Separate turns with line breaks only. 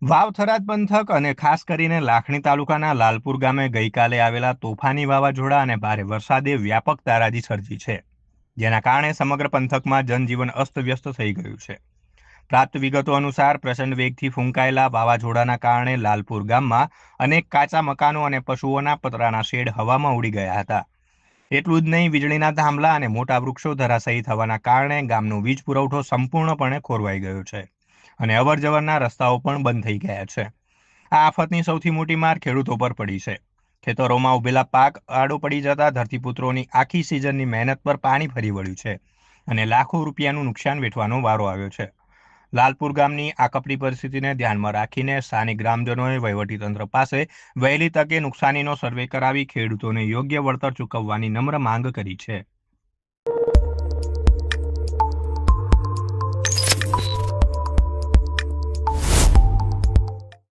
વાવ થરાદ પંથક અને ખાસ કરીને લાખણી તાલુકાના લાલપુર ગામે ગઈકાલે આવેલા તોફાની વાવાઝોડા અને ભારે વરસાદે વ્યાપક તારાજી સર્જી છે, જેના કારણે સમગ્ર પંથકમાં જનજીવન અસ્તવ્યસ્ત થઈ ગયું છે. પ્રાપ્ત વિગતો અનુસાર પ્રચંડ વેગથી ફૂંકાયેલા વાવાઝોડાના કારણે લાલપુર ગામમાં અનેક કાચા મકાનો અને પશુઓના પતરાના શેડ હવામાં ઉડી ગયા હતા. એટલું જ નહીં, વીજળીના થાંભલા અને મોટા વૃક્ષો ધરાશાયી થવાના કારણે ગામનો વીજ પુરવઠો સંપૂર્ણપણે ખોરવાઈ ગયો છે અને અવરજવરના રસ્તાઓ પણ બંધ થઈ ગયા છે. આ આફતની સૌથી મોટી માર ખેડૂતો પર પડી છે. ખેતરોમાં ઉભેલા પાક આડો પડી જતા ધરતીપુત્રોની આખી સિઝનની મહેનત પર પાણી ફરી વળ્યું છે અને લાખો રૂપિયાનું નુકસાન વેઠવાનો વારો આવ્યો છે. લાલપુર ગામની આ કપરી પરિસ્થિતિને ધ્યાનમાં રાખીને સ્થાનિક ગ્રામજનોએ વહીવટીતંત્ર પાસે વહેલી તકે નુકસાનીનો સર્વે કરાવી ખેડૂતોને યોગ્ય વળતર ચૂકવવાની નમ્ર માંગ કરી છે.